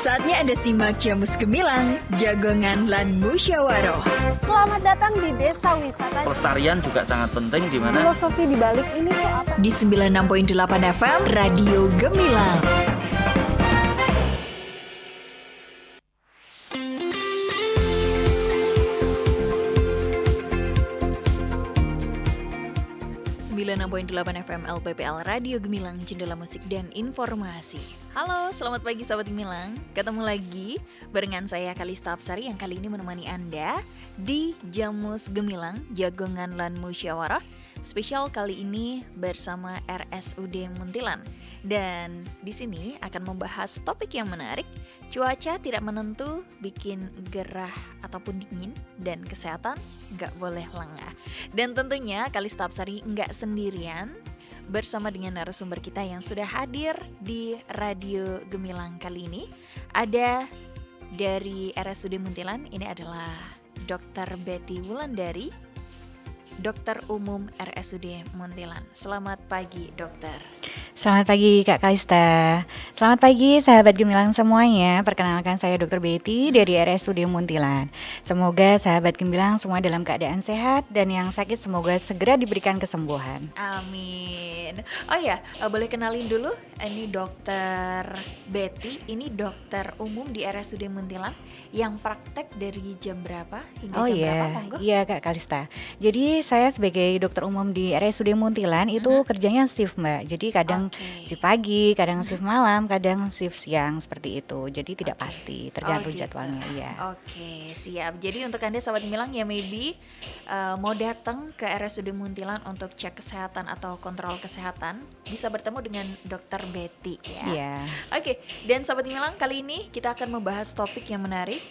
Saatnya Anda simak Jamus Gemilang, Jagongan lan Musyawaroh. Selamat datang di Desa Wisata. Pelestarian juga sangat penting di mana Filosofi di balik ini tuh apa? Di 96.8 FM, Radio Gemilang. FM LPPL Radio Gemilang, Jendela Musik dan Informasi. Halo, selamat pagi sahabat Gemilang. Ketemu lagi barengan saya Kalista Apsari yang kali ini menemani Anda di Jamus Gemilang, Jagongan lan Musyawarah. Spesial kali ini bersama RSUD Muntilan. Dan di sini akan membahas topik yang menarik. Cuaca tidak menentu, bikin gerah ataupun dingin, dan kesehatan nggak boleh lengah. Dan tentunya Kalista Apsari nggak sendirian, bersama dengan narasumber kita yang sudah hadir di Radio Gemilang kali ini. Ada dari RSUD Muntilan, ini adalah Dr. Betty Wulandari, Dokter Umum RSUD Muntilan. Selamat pagi, dokter. Selamat pagi Kak Kalista. Selamat pagi sahabat Gemilang semuanya. Perkenalkan saya Dr. Betty dari RSUD Muntilan. Semoga sahabat Gemilang semua dalam keadaan sehat dan yang sakit semoga segera diberikan kesembuhan. Amin. Oh ya, boleh kenalin dulu. Ini Dokter Betty. Ini dokter umum di RSUD Muntilan yang praktek dari jam berapa hingga jam berapa? Monggo. Iya Kak Kalista. Jadi saya sebagai dokter umum di RSUD Muntilan itu kerjanya shift Mbak. Jadi kadang shift pagi, kadang shift malam, kadang shift siang seperti itu. Jadi tidak pasti, tergantung jadwalnya. Iya. Oke, siap. Jadi untuk Anda sahabat Gemilang yang maybe mau datang ke RSUD Muntilan untuk cek kesehatan atau kontrol kesehatan, bisa bertemu dengan Dokter Betty ya. Iya. Oke, dan sahabat Gemilang kali ini kita akan membahas topik yang menarik.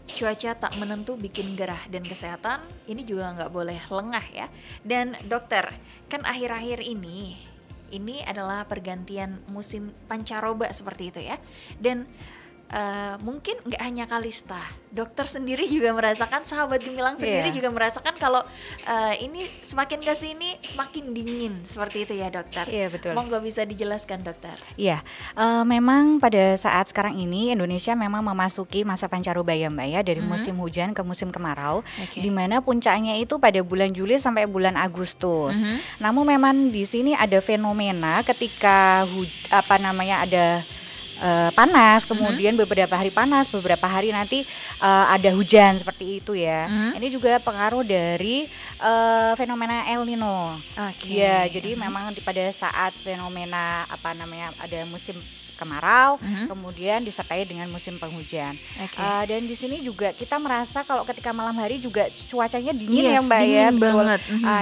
Cuaca tak menentu bikin gerah dan kesehatan ini juga nggak boleh lengah ya. Dan dokter, kan akhir-akhir ini adalah pergantian musim pancaroba seperti itu ya. Dan mungkin nggak hanya Kalista, dokter sendiri juga merasakan, sahabat Gemilang sendiri juga merasakan kalau ini semakin kesini semakin dingin seperti itu ya dokter. Iya betul. Monggo bisa dijelaskan dokter. Iya, memang pada saat sekarang ini Indonesia memang memasuki masa pancaroba ya Mbak ya, dari musim hujan ke musim kemarau, di mana puncaknya itu pada bulan Juli sampai bulan Agustus. Namun memang di sini ada fenomena ketika ada panas, kemudian beberapa hari panas, beberapa hari nanti ada hujan seperti itu ya. Ini juga pengaruh dari fenomena El Nino. Ya, jadi memang pada saat fenomena ada musim kemarau, kemudian disertai dengan musim penghujan. Dan di sini juga kita merasa kalau ketika malam hari juga cuacanya dingin ya Mbak ya. Banget.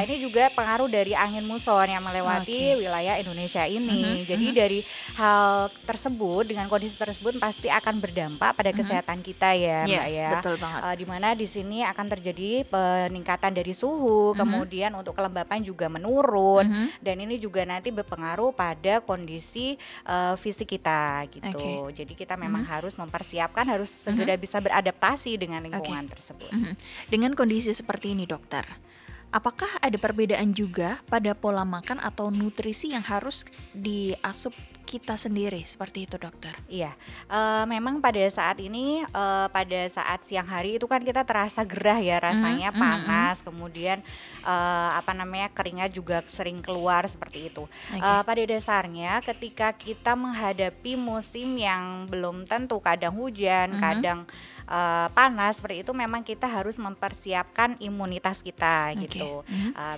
Ini juga pengaruh dari angin muson yang melewati wilayah Indonesia ini. Jadi dari hal tersebut, dengan kondisi tersebut pasti akan berdampak pada kesehatan kita ya Mbak ya. Betul banget. Dimana di sini akan terjadi peningkatan dari suhu, kemudian untuk kelembapan juga menurun, dan ini juga nanti berpengaruh pada kondisi fisik kita gitu. Jadi kita memang harus mempersiapkan, harus segera bisa beradaptasi dengan lingkungan tersebut. Dengan kondisi seperti ini dokter, apakah ada perbedaan juga pada pola makan atau nutrisi yang harus diasup kita sendiri seperti itu dokter? Iya, memang pada saat ini, pada saat siang hari itu kan kita terasa gerah ya, rasanya panas, kemudian keringat juga sering keluar seperti itu. Pada dasarnya ketika kita menghadapi musim yang belum tentu, kadang hujan, kadang panas seperti itu, memang kita harus mempersiapkan imunitas kita gitu.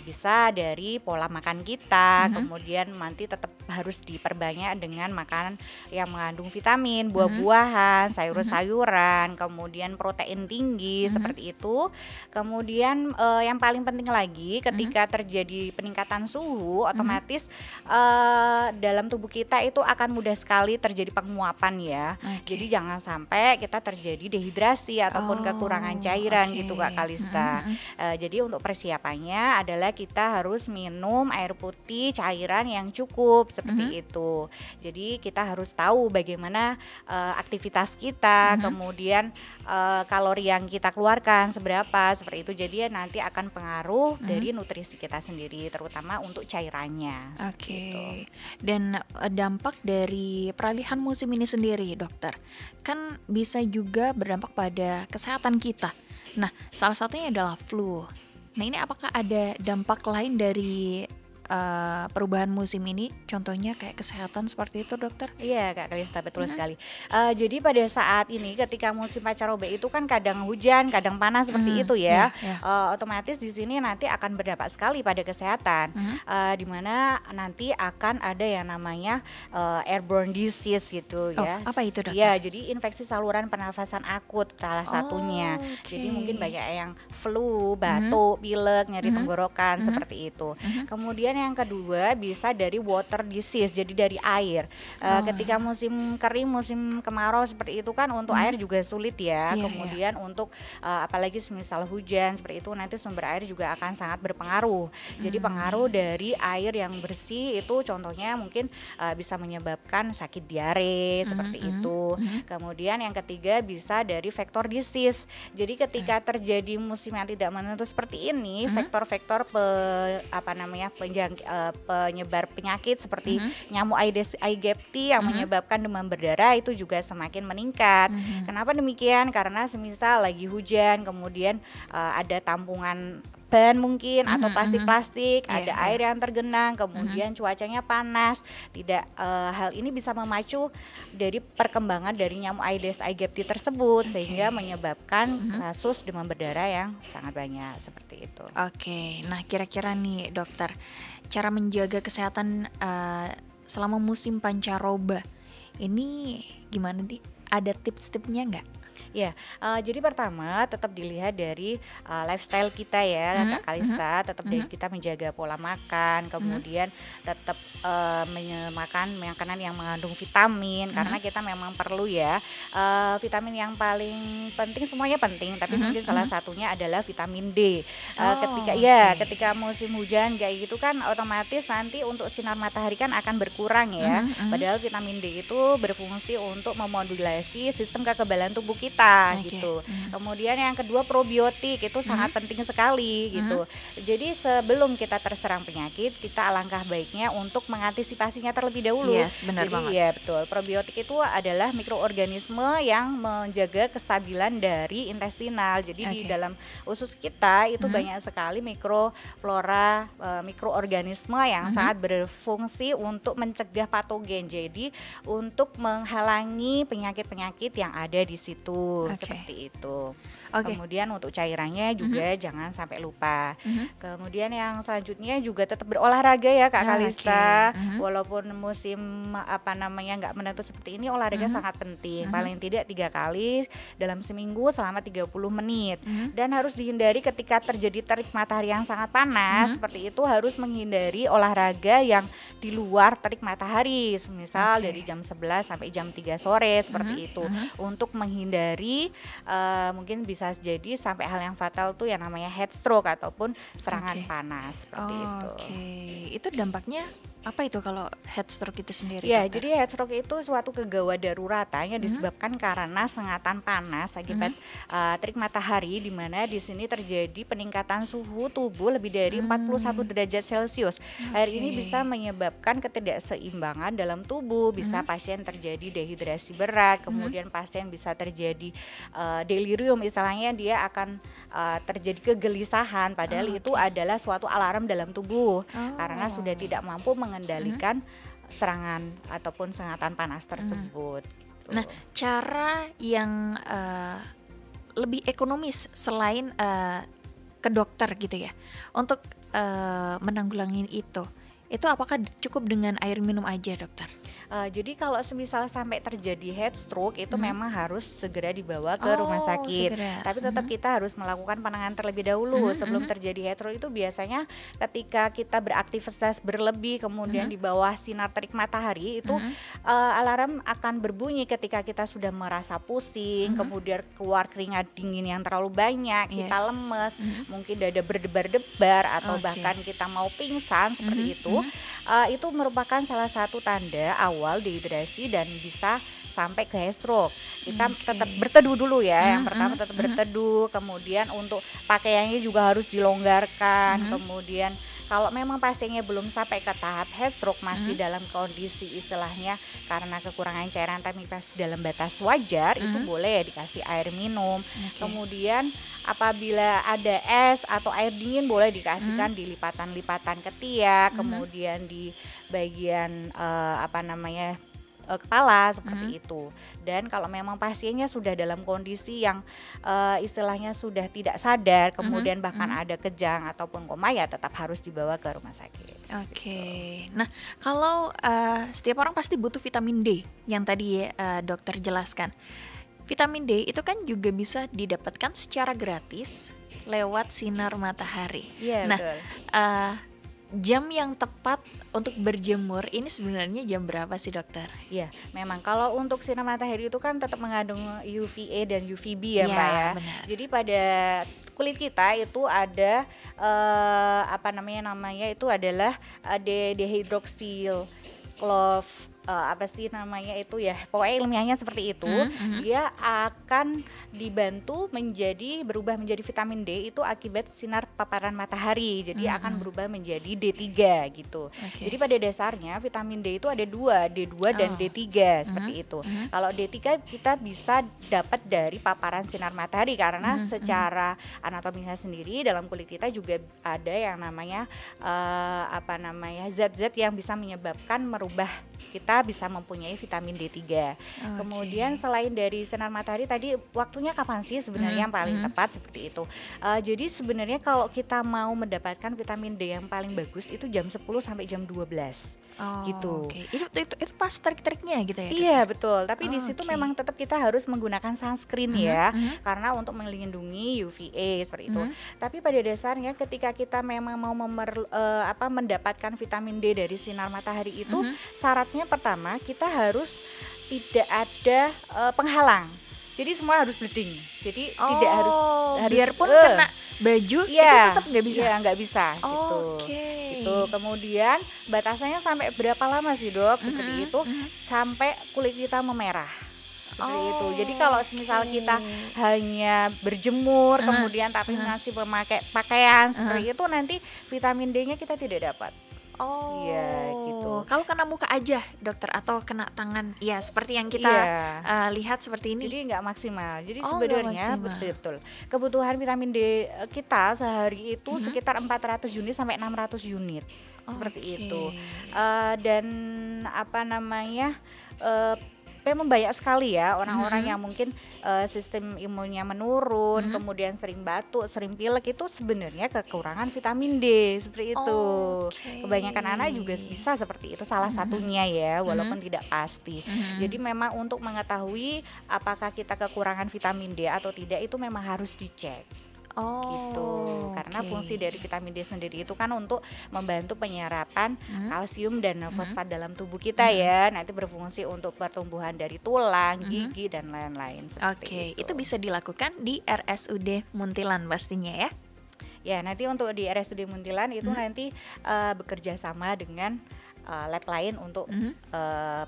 Bisa dari pola makan kita, kemudian nanti tetap harus diperbanyak dengan makanan yang mengandung vitamin, buah-buahan, sayur-sayuran, kemudian protein tinggi seperti itu. Kemudian yang paling penting lagi ketika terjadi peningkatan suhu, otomatis dalam tubuh kita itu akan mudah sekali terjadi penguapan ya. Jadi jangan sampai kita terjadi dehidrasi ataupun kekurangan cairan gitu Kak Kalista. Jadi untuk persiapannya adalah kita harus minum air putih cairan yang cukup seperti itu. Jadi kita harus tahu bagaimana aktivitas kita, kemudian kalori yang kita keluarkan seberapa, seperti itu. Jadi nanti akan pengaruh dari nutrisi kita sendiri, terutama untuk cairannya. Oke. Gitu. Dan dampak dari peralihan musim ini sendiri, dokter, kan bisa juga berdampak pada kesehatan kita. Nah, salah satunya adalah flu. Nah, ini apakah ada dampak lain dari perubahan musim ini? Contohnya kayak kesehatan seperti itu, dokter? Iya Kak Kalista, betul sekali. Jadi pada saat ini ketika musim pancaroba itu kan kadang hujan, kadang panas seperti itu ya. Otomatis di sini nanti akan berdampak sekali pada kesehatan. Di mana nanti akan ada yang namanya airborne disease gitu ya. Apa itu, dokter? Iya, jadi infeksi saluran pernafasan akut salah satunya. Oke. Jadi mungkin banyak yang flu, batuk, pilek, nyeri tenggorokan seperti itu. Kemudian yang kedua bisa dari water disease, jadi dari air. Ketika musim kering, musim kemarau seperti itu kan untuk air juga sulit ya. Iya, Kemudian untuk apalagi semisal hujan seperti itu nanti sumber air juga akan sangat berpengaruh. Jadi pengaruh dari air yang bersih itu contohnya mungkin bisa menyebabkan sakit diare seperti itu. Kemudian yang ketiga bisa dari vector disease. Jadi ketika terjadi musim yang tidak menentu seperti ini, vektor-vektor penyebar penyakit seperti nyamuk Aedes aegypti yang menyebabkan demam berdarah itu juga semakin meningkat. Kenapa demikian? Karena semisal lagi hujan, kemudian ada tampungan ban mungkin atau plastik-plastik, ada air yang tergenang, kemudian cuacanya panas. Hal ini bisa memacu dari perkembangan dari nyamuk Aedes aegypti tersebut sehingga menyebabkan kasus demam berdarah yang sangat banyak seperti itu. Oke, nah kira-kira nih dokter, cara menjaga kesehatan selama musim pancaroba ini gimana nih? Ada tips-tipsnya nggak? Ya, jadi pertama tetap dilihat dari lifestyle kita ya, Kak Kalista. Tetap dari kita menjaga pola makan, kemudian tetap makan makanan yang mengandung vitamin, karena kita memang perlu ya vitamin yang paling penting, semuanya penting, tapi mungkin salah satunya adalah vitamin D. Ketika musim hujan kayak gitu kan otomatis nanti untuk sinar matahari kan akan berkurang ya. Padahal vitamin D itu berfungsi untuk memodulasi sistem kekebalan tubuh kita gitu. Kemudian yang kedua probiotik itu sangat penting sekali gitu. Jadi sebelum kita terserang penyakit, kita alangkah baiknya untuk mengantisipasinya terlebih dahulu. Yes, benar banget. Iya betul. Probiotik itu adalah mikroorganisme yang menjaga kestabilan dari intestinal. Jadi di dalam usus kita itu banyak sekali mikroflora, mikroorganisme yang sangat berfungsi untuk mencegah patogen. Jadi untuk menghalangi penyakit-penyakit yang ada di situ. Seperti itu. Kemudian untuk cairannya juga jangan sampai lupa. Kemudian yang selanjutnya juga tetap berolahraga ya Kak Kalista. Walaupun musim nggak menentu seperti ini, olahraga sangat penting. Paling tidak 3 kali dalam seminggu selama 30 menit. Dan harus dihindari ketika terjadi terik matahari yang sangat panas. Seperti itu harus menghindari olahraga yang di luar terik matahari. Misal dari jam 11 sampai jam 3 sore seperti itu. Untuk menghindari mungkin bisa jadi sampai hal yang fatal tuh yang namanya heat stroke ataupun serangan panas seperti itu. Itu dampaknya apa itu kalau heat stroke itu sendiri? Ya, dokter? jadi heat stroke itu suatu kegawat daruratan yang disebabkan karena sengatan panas akibat terik matahari, di mana di sini terjadi peningkatan suhu tubuh lebih dari 41 derajat Celcius. Air ini bisa menyebabkan ketidakseimbangan dalam tubuh, bisa pasien terjadi dehidrasi berat, kemudian pasien bisa terjadi delirium, istilahnya dia akan terjadi kegelisahan, padahal itu adalah suatu alarm dalam tubuh karena sudah tidak mampu mengendalikan serangan ataupun sengatan panas tersebut. Gitu. Nah, cara yang lebih ekonomis selain ke dokter gitu ya, untuk menanggulangi itu apakah cukup dengan air minum aja, dokter? Jadi kalau semisal sampai terjadi heat stroke itu memang harus segera dibawa ke rumah sakit. Tapi tetap kita harus melakukan penanganan terlebih dahulu sebelum terjadi heat stroke. Itu biasanya ketika kita beraktivitas berlebih kemudian di bawah sinar terik matahari itu alarm akan berbunyi ketika kita sudah merasa pusing, kemudian keluar keringat dingin yang terlalu banyak, kita lemes, mungkin dada berdebar-debar atau bahkan kita mau pingsan seperti itu. itu merupakan salah satu tanda awal dehidrasi dan bisa sampai ke heat stroke. Kita tetap berteduh dulu ya. Yang pertama tetap berteduh, kemudian untuk pakaiannya juga harus dilonggarkan. Kemudian kalau memang pasiennya belum sampai ke tahap heat stroke, masih dalam kondisi istilahnya karena kekurangan cairan tapi masih dalam batas wajar, itu boleh ya dikasih air minum. Kemudian apabila ada es atau air dingin boleh dikasihkan di lipatan-lipatan ketiak, kemudian di bagian kepala seperti itu. Dan kalau memang pasiennya sudah dalam kondisi yang istilahnya sudah tidak sadar, kemudian bahkan ada kejang ataupun koma, ya tetap harus dibawa ke rumah sakit. Oke. Nah, kalau setiap orang pasti butuh vitamin D yang tadi dokter jelaskan. Vitamin D itu kan juga bisa didapatkan secara gratis lewat sinar matahari. Iya, nah, betul. Jam yang tepat untuk berjemur ini sebenarnya jam berapa sih dokter? Iya, memang kalau untuk sinar matahari itu kan tetap mengandung UVA dan UVB ya, Mbak ya. Benar. Jadi pada kulit kita itu ada namanya itu adalah dehydroxyl pokoknya ilmiahnya seperti itu. Dia akan dibantu berubah menjadi vitamin D itu akibat sinar paparan matahari. Jadi akan berubah menjadi D3 gitu. Jadi pada dasarnya vitamin D itu ada dua, D2 dan D3 seperti itu. Kalau D3 kita bisa dapat dari paparan sinar matahari karena secara anatomisnya sendiri dalam kulit kita juga ada yang namanya zat-zat yang bisa menyebabkan merubah kita bisa mempunyai vitamin D3. Kemudian selain dari sinar matahari tadi, waktunya kapan sih sebenarnya yang paling tepat seperti itu. Jadi sebenarnya kalau kita mau mendapatkan vitamin D yang paling bagus itu jam 10 sampai jam 12. Gitu. Itu pas trik-triknya gitu ya? Iya, betul. Tapi di situ memang tetap kita harus menggunakan sunscreen ya, karena untuk melindungi UVA seperti itu. Tapi pada dasarnya ketika kita memang mau mendapatkan vitamin D dari sinar matahari itu, syaratnya pertama kita harus tidak ada penghalang. Jadi semua harus bleeding. Jadi tidak harus biarpun kena baju itu tetap nggak bisa. Iya, nggak bisa gitu. Itu kemudian batasannya sampai berapa lama sih, Dok? Seperti itu sampai kulit kita memerah. Seperti itu. Jadi kalau misal kita hanya berjemur kemudian tapi masih memakai pakaian seperti itu, nanti vitamin D-nya kita tidak dapat. Iya gitu. Kalau kena muka aja dokter atau kena tangan, ya seperti yang kita lihat seperti ini. Jadi nggak maksimal. Jadi sebenarnya betul kebutuhan vitamin D kita sehari itu sekitar 400 unit sampai 600 unit seperti itu. Dan memang banyak sekali ya orang-orang yang mungkin sistem imunnya menurun, kemudian sering batuk, sering pilek, itu sebenarnya kekurangan vitamin D seperti itu. Kebanyakan anak juga bisa seperti itu, salah satunya ya, walaupun tidak pasti. Jadi memang untuk mengetahui apakah kita kekurangan vitamin D atau tidak itu memang harus dicek. Gitu. Karena fungsi dari vitamin D sendiri itu kan untuk membantu penyerapan kalsium dan fosfat dalam tubuh kita ya. Nanti berfungsi untuk pertumbuhan dari tulang, gigi dan lain-lain. Itu bisa dilakukan di RSUD Muntilan pastinya ya. Ya, nanti untuk di RSUD Muntilan itu nanti bekerja sama dengan lab lain untuk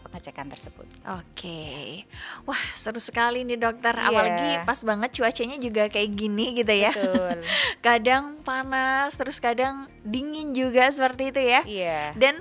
pengecekan tersebut. Wah, seru sekali nih dokter. Apalagi pas banget cuacanya juga kayak gini gitu ya. Betul. Kadang panas, terus kadang dingin juga seperti itu ya. Dan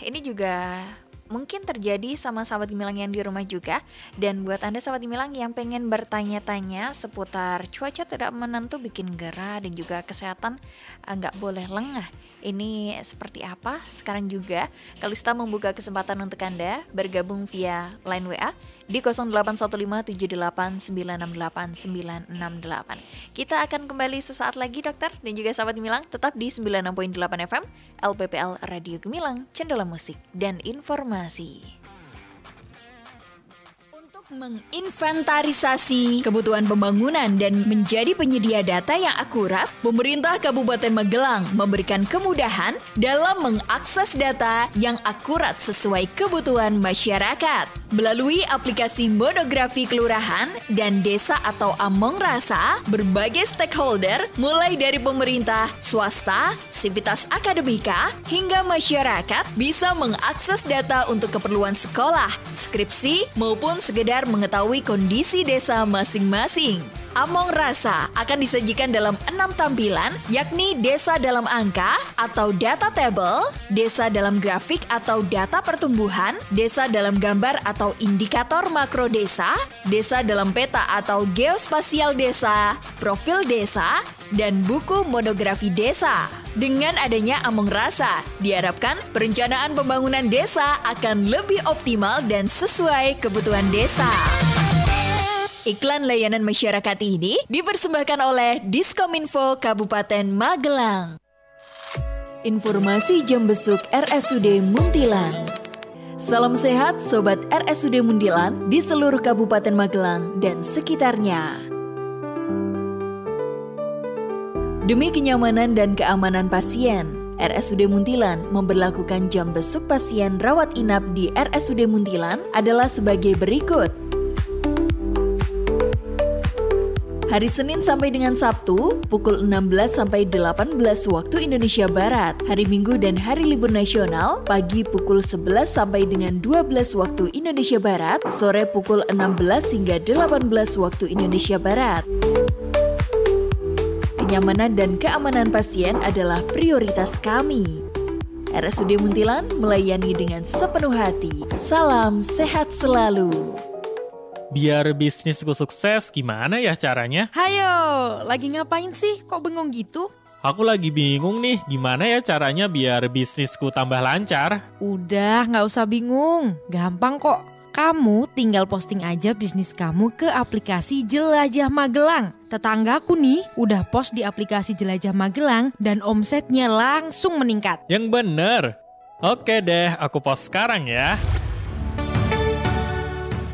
ini juga mungkin terjadi sama sahabat Gemilang yang di rumah juga. Dan buat Anda sahabat Gemilang yang pengen bertanya-tanya seputar cuaca tidak menentu bikin gerah dan juga kesehatan nggak boleh lengah, ini seperti apa? Sekarang juga Kalista membuka kesempatan untuk Anda bergabung via line WA di 0815-78968-968. Kita akan kembali sesaat lagi dokter dan juga sahabat Gemilang, tetap di 96.8 FM LPPL Radio Gemilang, Cendela Musik dan Informasi. Menginventarisasi kebutuhan pembangunan dan menjadi penyedia data yang akurat, pemerintah Kabupaten Magelang memberikan kemudahan dalam mengakses data yang akurat sesuai kebutuhan masyarakat. Melalui aplikasi Monografi Kelurahan dan Desa atau Among Rasa, berbagai stakeholder mulai dari pemerintah, swasta, sivitas akademika, hingga masyarakat bisa mengakses data untuk keperluan sekolah, skripsi, maupun sekedar mengetahui kondisi desa masing-masing. Among Rasa akan disajikan dalam 6 tampilan, yakni desa dalam angka atau data table, desa dalam grafik atau data pertumbuhan, desa dalam gambar atau indikator makro desa, desa dalam peta atau geospasial desa, profil desa, dan buku monografi desa. Dengan adanya Among Rasa, diharapkan perencanaan pembangunan desa akan lebih optimal dan sesuai kebutuhan desa. Iklan layanan masyarakat ini dipersembahkan oleh Diskominfo Kabupaten Magelang. Informasi jam besuk RSUD Muntilan. Salam sehat Sobat RSUD Muntilan di seluruh Kabupaten Magelang dan sekitarnya. Demi kenyamanan dan keamanan pasien, RSUD Muntilan memberlakukan jam besuk pasien rawat inap di RSUD Muntilan adalah sebagai berikut. Hari Senin sampai dengan Sabtu, pukul 16 sampai 18 waktu Indonesia Barat. Hari Minggu dan hari libur nasional, pagi pukul 11 sampai dengan 12 waktu Indonesia Barat, sore pukul 16 hingga 18 waktu Indonesia Barat. Kenyamanan dan keamanan pasien adalah prioritas kami. RSUD Muntilan melayani dengan sepenuh hati. Salam sehat selalu. Biar bisnisku sukses, gimana ya caranya? Hayo, lagi ngapain sih? Kok bengong gitu? Aku lagi bingung nih, gimana ya caranya biar bisnisku tambah lancar? Udah, nggak usah bingung. Gampang kok. Kamu tinggal posting aja bisnis kamu ke aplikasi Jelajah Magelang. Tetanggaku nih, udah post di aplikasi Jelajah Magelang dan omsetnya langsung meningkat. Yang bener. Oke deh, aku post sekarang ya.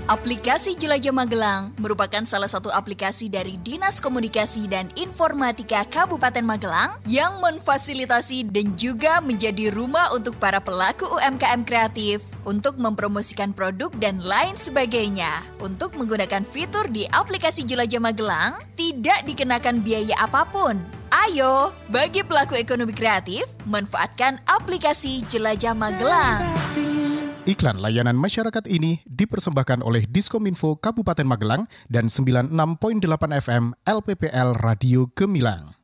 Aplikasi Jelajah Magelang merupakan salah satu aplikasi dari Dinas Komunikasi dan Informatika Kabupaten Magelang yang memfasilitasi dan juga menjadi rumah untuk para pelaku UMKM kreatif untuk mempromosikan produk dan lain sebagainya. Untuk menggunakan fitur di aplikasi Jelajah Magelang, tidak dikenakan biaya apapun. Ayo, bagi pelaku ekonomi kreatif, manfaatkan aplikasi Jelajah Magelang. Iklan layanan masyarakat ini dipersembahkan oleh Diskominfo Kabupaten Magelang dan 96.8 FM LPPL Radio Gemilang.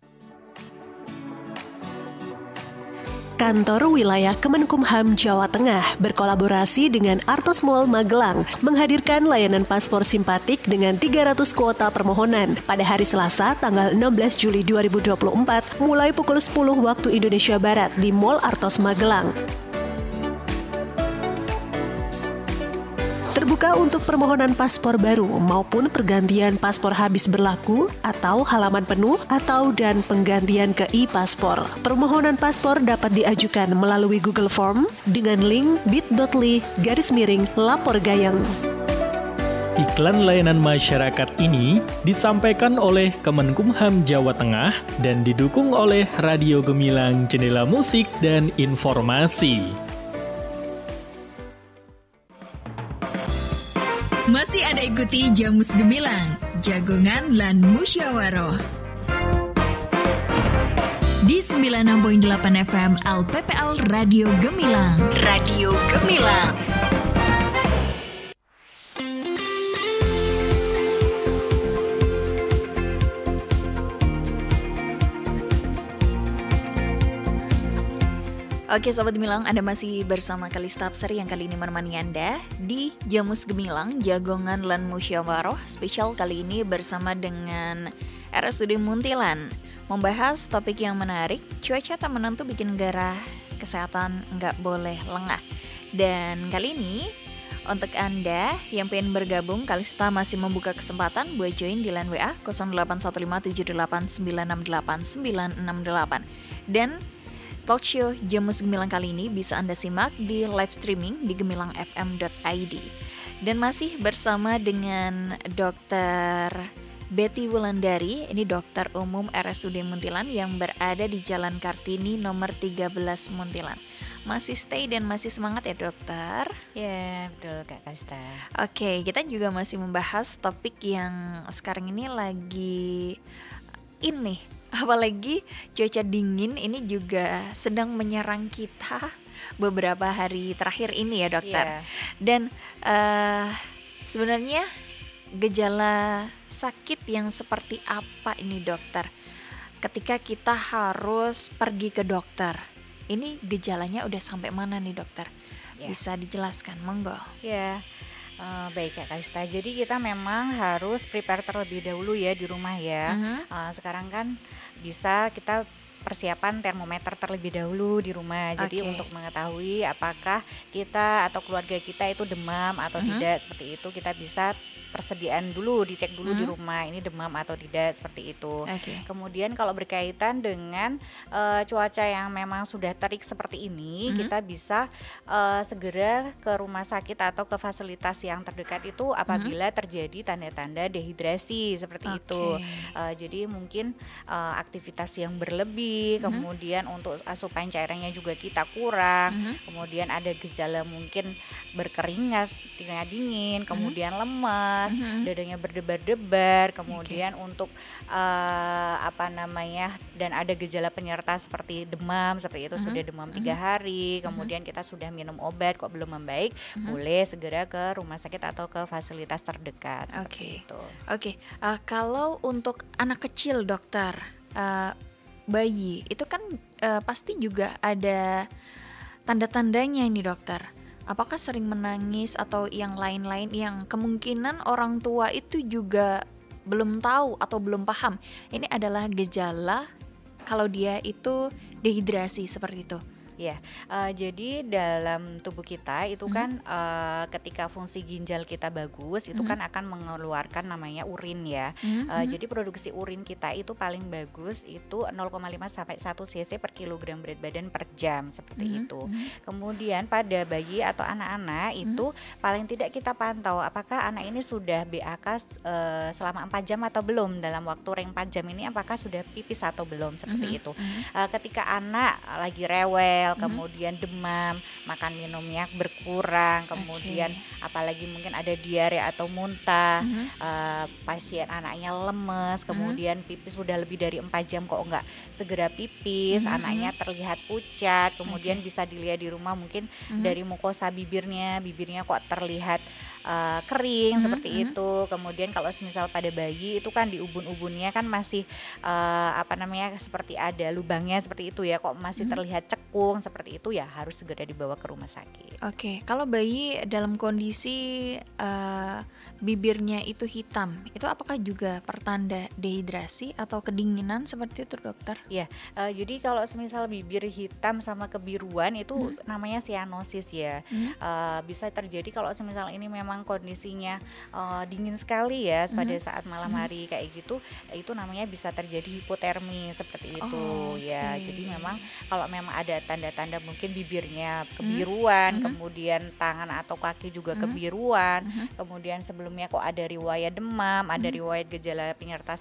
Kantor Wilayah Kemenkumham Jawa Tengah berkolaborasi dengan Artos Mall Magelang menghadirkan layanan paspor simpatik dengan 300 kuota permohonan pada hari Selasa tanggal 16 Juli 2024 mulai pukul 10 waktu Indonesia Barat di Mall Artos Magelang. Terbuka untuk permohonan paspor baru maupun pergantian paspor habis berlaku atau halaman penuh atau dan penggantian ke e-paspor. Permohonan paspor dapat diajukan melalui Google Form dengan link bit.ly/laporgayang. Iklan layanan masyarakat ini disampaikan oleh Kemenkumham Jawa Tengah dan didukung oleh Radio Gemilang Jendela Musik dan Informasi. Masih Anda ikuti Jamus Gemilang, Jagongan lan Musyawaroh. Di 96.8 FM LPPL Radio Gemilang. Radio Gemilang. Oke Sobat Gemilang, Anda masih bersama Kalista Apsari yang kali ini menemani Anda di Jamus Gemilang, Jagongan lan Musyawaroh. Spesial kali ini bersama dengan RSUD Muntilan, membahas topik yang menarik, cuaca tak menentu bikin gerah, kesehatan nggak boleh lengah. Dan kali ini untuk Anda yang pengen bergabung, Kalista masih membuka kesempatan buat join di line WA 081578968968. Dan talk show Jamus Gemilang kali ini bisa Anda simak di live streaming di gemilangfm.id. Dan masih bersama dengan Dr. Betty Wulandari, ini dokter umum RSUD Muntilan yang berada di Jalan Kartini nomor 13 Muntilan. masih stay dan masih semangat ya dokter. Ya, betul Kak Kalista. Oke, kita juga masih membahas topik yang sekarang ini lagi ini, apalagi cuaca dingin ini juga sedang menyerang kita beberapa hari terakhir ini ya dokter. Dan sebenarnya gejala sakit yang seperti apa ini dokter? Ketika kita harus pergi ke dokter, ini gejalanya udah sampai mana nih dokter? Bisa dijelaskan, monggo. Baik Kak Kalista, jadi kita memang harus prepare terlebih dahulu ya di rumah ya. Sekarang kan bisa kita persiapan termometer terlebih dahulu di rumah. Jadi untuk mengetahui apakah kita atau keluarga kita itu demam atau tidak, seperti itu kita bisa persediaan dulu, dicek dulu di rumah ini demam atau tidak, seperti itu. Kemudian kalau berkaitan dengan cuaca yang memang sudah terik seperti ini, kita bisa segera ke rumah sakit atau ke fasilitas yang terdekat itu apabila terjadi tanda-tanda dehidrasi seperti itu. Jadi mungkin aktivitas yang berlebih, kemudian untuk asupan cairannya juga kita kurang, kemudian ada gejala mungkin berkeringat, keringat dingin, kemudian lemas, dadanya berdebar-debar, kemudian untuk dan ada gejala penyerta seperti demam, seperti itu sudah demam 3 hari, kemudian kita sudah minum obat kok belum membaik, boleh segera ke rumah sakit atau ke fasilitas terdekat. Kalau untuk anak kecil dokter, bayi itu kan pasti juga ada tanda-tandanya ini dokter. Apakah sering menangis atau yang lain-lain yang kemungkinan orang tua itu juga belum tahu atau belum paham ini adalah gejala kalau dia itu dehidrasi seperti itu? Jadi dalam tubuh kita itu kan ketika fungsi ginjal kita bagus itu kan akan mengeluarkan namanya urin ya. Jadi produksi urin kita itu paling bagus itu 0,5 sampai 1 cc per kilogram berat badan per jam, seperti itu. Kemudian pada bayi atau anak-anak itu paling tidak kita pantau apakah anak ini sudah BAK selama 4 jam atau belum, dalam waktu range 4 jam ini apakah sudah pipis atau belum, seperti itu. Ketika anak lagi rewel, kemudian demam, makan minumnya berkurang, kemudian apalagi mungkin ada diare atau muntah, pasien anaknya lemes, kemudian pipis sudah lebih dari 4 jam kok enggak segera pipis, anaknya terlihat pucat, kemudian bisa dilihat di rumah mungkin dari mukosa bibirnya kok terlihat kering, seperti itu. Kemudian kalau semisal pada bayi itu kan di ubun-ubunnya kan masih seperti ada lubangnya seperti itu ya, kok masih terlihat cekung seperti itu, ya harus segera dibawa ke rumah sakit. Kalau bayi dalam kondisi bibirnya itu hitam, itu apakah juga pertanda dehidrasi atau kedinginan seperti itu dokter? Jadi kalau semisal bibir hitam sama kebiruan itu namanya cyanosis ya. Bisa terjadi kalau semisal ini memang kondisinya dingin sekali ya pada saat malam hari kayak gitu, itu namanya bisa terjadi hipotermi seperti itu. Jadi memang kalau memang ada tanda-tanda mungkin bibirnya kebiruan, kemudian tangan atau kaki juga kebiruan, kemudian sebelumnya kok ada riwayat demam, ada riwayat gejala penyerta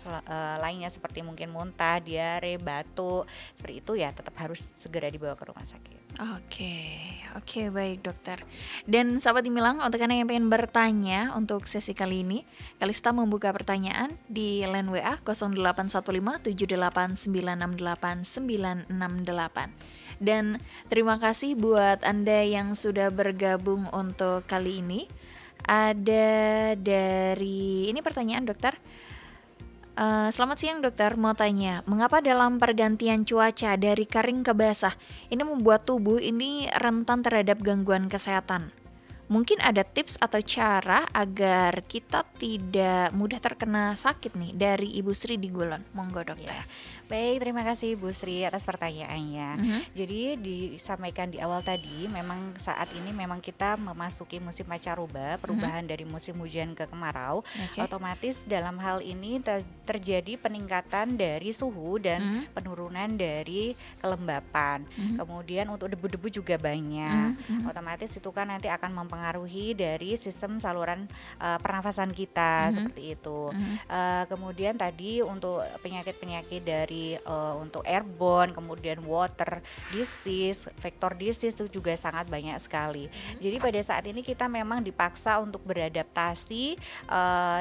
lainnya seperti mungkin muntah, diare, batuk, seperti itu ya tetap harus segera dibawa ke rumah sakit. Oke, baik dokter. Dan sahabat Gemilang, untuk Anda yang pengen bertanya untuk sesi kali ini, Kalista membuka pertanyaan di line WA 081578968968. Dan terima kasih buat Anda yang sudah bergabung untuk kali ini. Ada dari ini pertanyaan dokter. Selamat siang dokter, mau tanya, mengapa dalam pergantian cuaca dari kering ke basah ini membuat tubuh ini rentan terhadap gangguan kesehatan? Mungkin ada tips atau cara agar kita tidak mudah terkena sakit nih dari Ibu Sri di Gulon. Monggo dokter. Baik, terima kasih Bu Sri atas pertanyaannya. Jadi disampaikan di awal tadi, memang saat ini memang kita memasuki musim pancaroba, perubahan dari musim hujan ke kemarau. Otomatis dalam hal ini terjadi peningkatan dari suhu dan penurunan dari kelembapan. Kemudian untuk debu-debu juga banyak. Otomatis itu kan nanti akan mempengaruhi mempengaruhi dari sistem saluran pernafasan kita seperti itu. Kemudian tadi untuk penyakit-penyakit dari untuk airborne, kemudian water disease, vector disease itu juga sangat banyak sekali. Jadi pada saat ini kita memang dipaksa untuk beradaptasi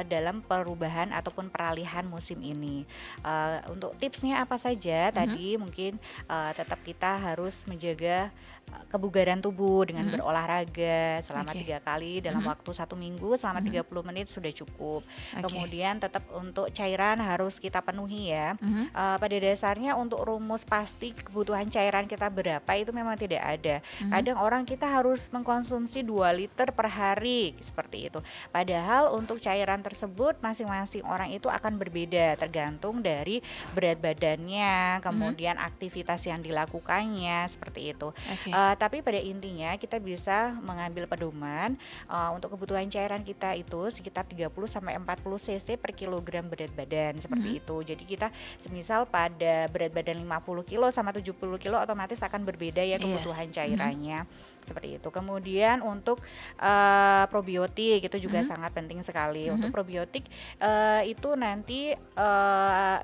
dalam perubahan ataupun peralihan musim ini. Untuk tipsnya apa saja? Tadi mungkin tetap kita harus menjaga kebugaran tubuh dengan berolahraga selama 3 kali dalam waktu 1 minggu selama 30 menit sudah cukup. Kemudian tetap untuk cairan harus kita penuhi ya. Pada dasarnya untuk rumus pasti kebutuhan cairan kita berapa itu memang tidak ada. Kadang orang kita harus mengkonsumsi 2 liter per hari seperti itu. Padahal untuk cairan tersebut masing-masing orang itu akan berbeda tergantung dari berat badannya, kemudian aktivitas yang dilakukannya seperti itu. Tapi pada intinya kita bisa mengambil pedoman untuk kebutuhan cairan kita itu sekitar 30-40 cc per kilogram berat badan seperti itu. Jadi kita semisal pada berat badan 50 kilo sama 70 kilo otomatis akan berbeda ya kebutuhan cairannya. Seperti itu. Kemudian untuk probiotik itu juga sangat penting sekali. Untuk probiotik itu nanti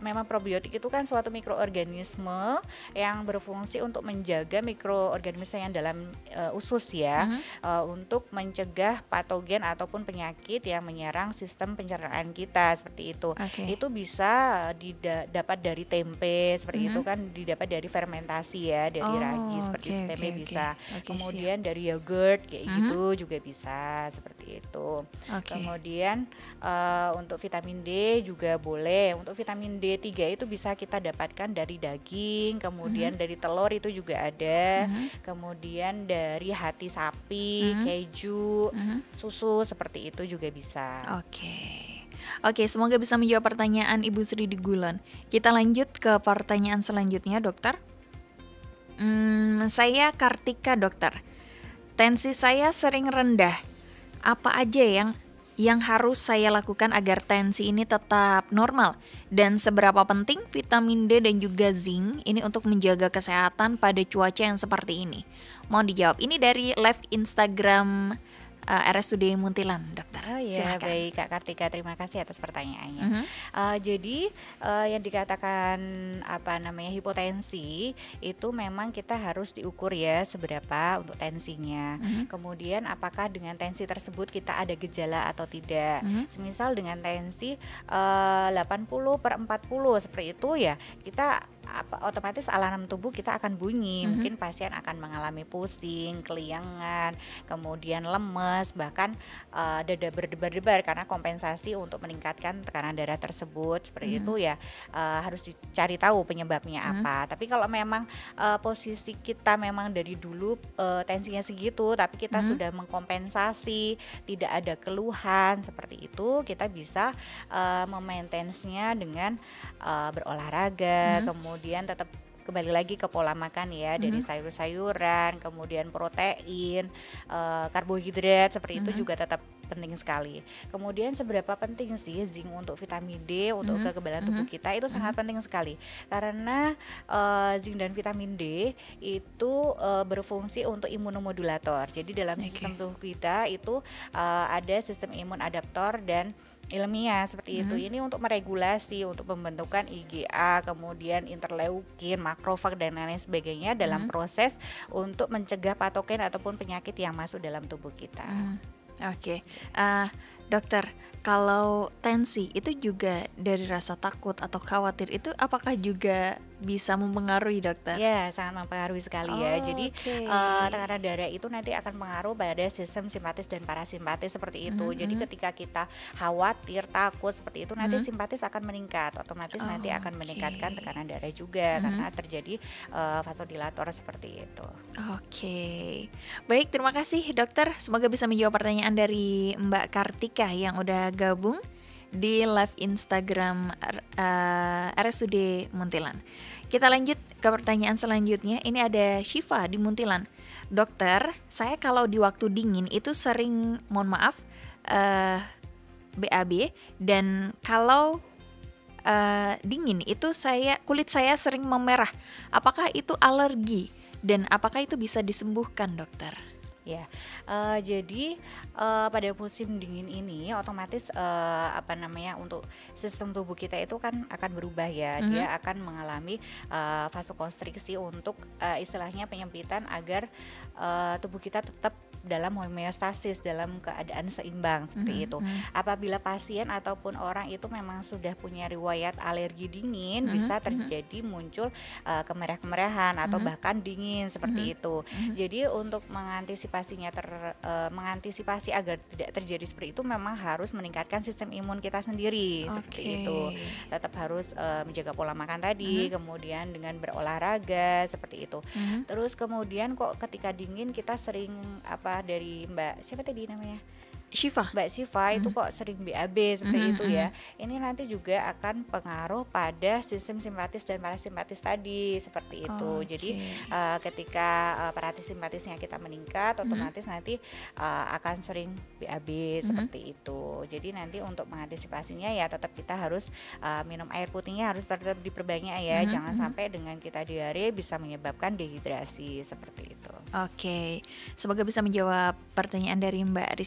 memang probiotik itu kan suatu mikroorganisme yang berfungsi untuk menjaga mikroorganisme yang dalam usus ya, untuk mencegah patogen ataupun penyakit yang menyerang sistem pencernaan kita seperti itu. Itu bisa didapat dari tempe seperti itu kan, didapat dari fermentasi ya, dari ragi seperti tempe bisa. Kemudian dari yogurt kayak gitu juga bisa seperti itu. Kemudian untuk vitamin D juga boleh. Untuk vitamin D3 itu bisa kita dapatkan dari daging, kemudian dari telur itu juga ada, kemudian dari hati sapi, keju, susu seperti itu juga bisa. Oke, semoga bisa menjawab pertanyaan Ibu Sri di Gulon. Kita lanjut ke pertanyaan selanjutnya, dokter. Saya Kartika, dokter. Tensi saya sering rendah. Apa aja yang harus saya lakukan agar tensi ini tetap normal? Dan seberapa penting vitamin D dan juga zinc ini untuk menjaga kesehatan pada cuaca yang seperti ini? Mohon dijawab. Ini dari live Instagram RSUD Muntilan, dokter. Silakan. Baik Kak Kartika, terima kasih atas pertanyaannya. Jadi yang dikatakan hipotensi itu memang kita harus diukur ya seberapa untuk tensinya. Kemudian apakah dengan tensi tersebut kita ada gejala atau tidak. Semisal dengan tensi 80/40 seperti itu ya, kita otomatis alarm tubuh kita akan bunyi. Mungkin pasien akan mengalami pusing, keliangan, kemudian lemes, bahkan dada berdebar-debar karena kompensasi untuk meningkatkan tekanan darah tersebut. Seperti itu ya, harus dicari tahu penyebabnya apa. Tapi kalau memang posisi kita memang dari dulu tensinya segitu, tapi kita sudah mengkompensasi, tidak ada keluhan seperti itu, kita bisa memaintenance-nya dengan berolahraga, kemudian tetap kembali lagi ke pola makan ya, dari sayur-sayuran, kemudian protein, karbohidrat seperti itu juga tetap penting sekali. Kemudian seberapa penting sih zinc untuk vitamin D untuk kekebalan tubuh kita, itu sangat penting sekali karena zinc dan vitamin D itu berfungsi untuk imunomodulator. Jadi dalam sistem tubuh kita itu ada sistem imun adaptor dan ilmiah seperti itu. Ini untuk meregulasi, untuk pembentukan IgA, kemudian interleukin, makrofag dan lain sebagainya dalam proses untuk mencegah patogen ataupun penyakit yang masuk dalam tubuh kita. Dokter, kalau tensi itu juga dari rasa takut atau khawatir itu apakah juga bisa mempengaruhi, dokter? Ya, sangat mempengaruhi sekali ya. Jadi tekanan darah itu nanti akan pengaruh pada sistem simpatis dan parasimpatis seperti itu. Jadi ketika kita khawatir, takut seperti itu, nanti simpatis akan meningkat, otomatis nanti akan meningkatkan tekanan darah juga karena terjadi vasodilator seperti itu. Baik, terima kasih dokter. Semoga bisa menjawab pertanyaan dari Mbak Kartika yang udah gabung di live Instagram RSUD Muntilan. Kita lanjut ke pertanyaan selanjutnya. Ini ada Syifa di Muntilan. Dokter, saya kalau di waktu dingin itu sering, mohon maaf, BAB, dan kalau dingin itu kulit saya sering memerah. Apakah itu alergi dan apakah itu bisa disembuhkan, dokter? Ya, jadi pada musim dingin ini otomatis untuk sistem tubuh kita itu kan akan berubah ya. Dia akan mengalami vasokonstriksi untuk istilahnya penyempitan agar tubuh kita tetap dalam homeostasis, dalam keadaan seimbang seperti itu. Apabila pasien ataupun orang itu memang sudah punya riwayat alergi dingin, bisa terjadi muncul kemerah-kemerahan atau bahkan dingin seperti itu. Jadi untuk mengantisipasi agar tidak terjadi seperti itu, memang harus meningkatkan sistem imun kita sendiri seperti itu. Tetap harus menjaga pola makan tadi, kemudian dengan berolahraga seperti itu. Terus kemudian kok ketika dingin kita sering dari Mbak siapa tadi namanya? Mbak Syifa itu kok sering BAB seperti itu ya. Ini nanti juga akan pengaruh pada sistem simpatis dan parasimpatis tadi seperti itu. Jadi ketika parasimpatisnya kita meningkat, otomatis nanti akan sering BAB seperti itu. Jadi nanti untuk mengantisipasinya ya tetap kita harus minum air putihnya harus tetap diperbanyak ya. Jangan sampai dengan kita diare bisa menyebabkan dehidrasi seperti itu. Oke, semoga bisa menjawab pertanyaan dari Mbak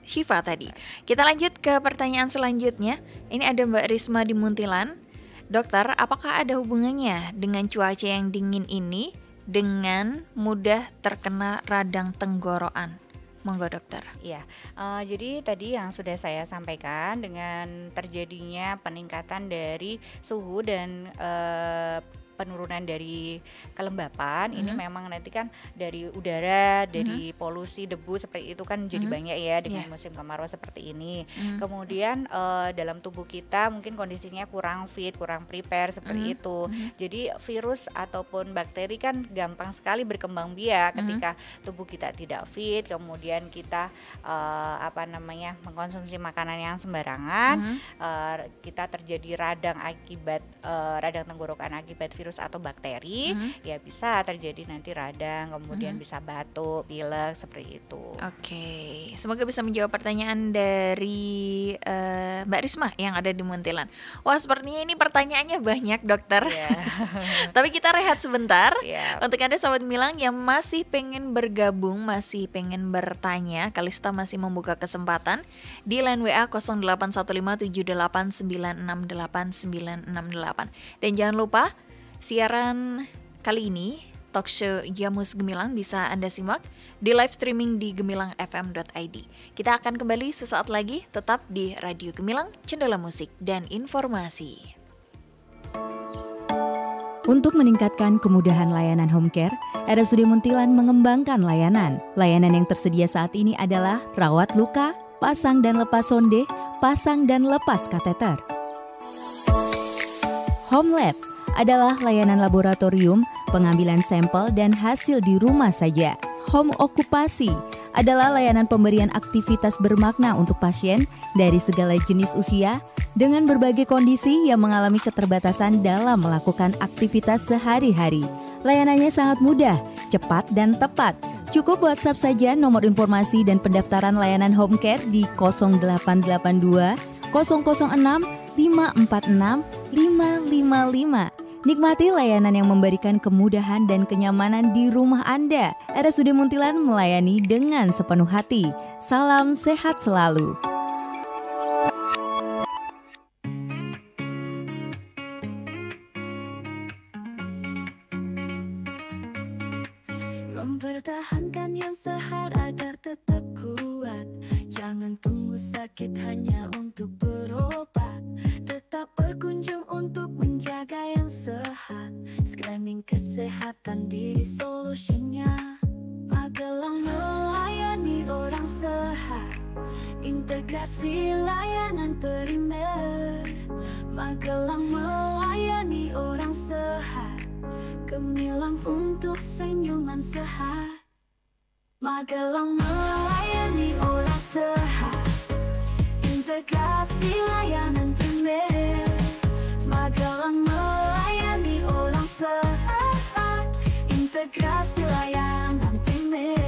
Syifa tadi. Kita lanjut ke pertanyaan selanjutnya. Ini ada Mbak Risma di Muntilan. Dokter, apakah ada hubungannya dengan cuaca yang dingin ini dengan mudah terkena radang tenggorokan? Monggo dokter. Iya, jadi tadi yang sudah saya sampaikan dengan terjadinya peningkatan dari suhu dan penurunan dari kelembapan ini memang nanti kan dari udara, dari polusi debu seperti itu kan jadi banyak ya dengan musim kemarau seperti ini. Kemudian dalam tubuh kita mungkin kondisinya kurang fit, kurang prepare seperti itu. Jadi virus ataupun bakteri kan gampang sekali berkembang biak ketika tubuh kita tidak fit, kemudian kita mengkonsumsi makanan yang sembarangan, kita terjadi radang akibat radang tenggorokan akibat virus atau bakteri, ya bisa terjadi nanti radang, kemudian bisa batuk, pilek seperti itu. Oke, semoga bisa menjawab pertanyaan dari Mbak Risma yang ada di Muntilan. Wah, sepertinya ini pertanyaannya banyak dokter. Tapi kita rehat sebentar. Untuk Anda sahabat Gemilang yang masih pengen bergabung, masih pengen bertanya, Kalista masih membuka kesempatan di line WA 081578968968. Dan jangan lupa siaran kali ini, talk show Jamus Gemilang bisa Anda simak di live streaming di gemilangfm.id. Kita akan kembali sesaat lagi, tetap di Radio Gemilang, Cendela Musik dan Informasi. Untuk meningkatkan kemudahan layanan home care, RSUD Muntilan mengembangkan layanan. Layanan yang tersedia saat ini adalah rawat luka, pasang dan lepas sonde, pasang dan lepas kateter. Home Lab adalah layanan laboratorium, pengambilan sampel dan hasil di rumah saja. Home Okupasi adalah layanan pemberian aktivitas bermakna untuk pasien dari segala jenis usia dengan berbagai kondisi yang mengalami keterbatasan dalam melakukan aktivitas sehari-hari. Layanannya sangat mudah, cepat dan tepat. Cukup WhatsApp saja nomor informasi dan pendaftaran layanan home care di 0882 006 546 555. Nikmati layanan yang memberikan kemudahan dan kenyamanan di rumah Anda. RSUD Muntilan melayani dengan sepenuh hati. Salam sehat selalu. Mempertahankan yang sehat agar tetap kuat. Jangan tunggu sakit hanya untuk berobat. Tetap berkunjung untuk menjaga yang sehat. Screening kesehatan diri solusinya. Magelang melayani orang sehat. Integrasi layanan primer. Magelang melayani orang sehat. Gemilang untuk senyuman sehat. Magelang melayani orang sehat. Integrasi layanan primer. Magelang melayani orang sehat. Integrasi layanan primer.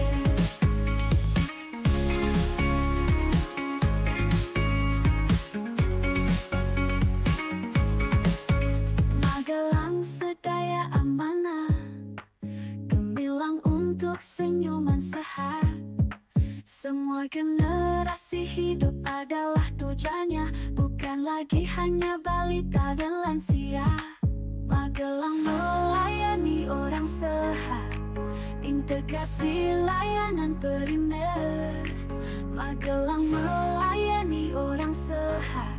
Magelang sedaya amanah. Gemilang untuk senyuman regenerasi hidup adalah tujuannya, bukan lagi hanya balita dan lansia. Magelang melayani orang sehat, integrasi layanan primer. Magelang melayani orang sehat,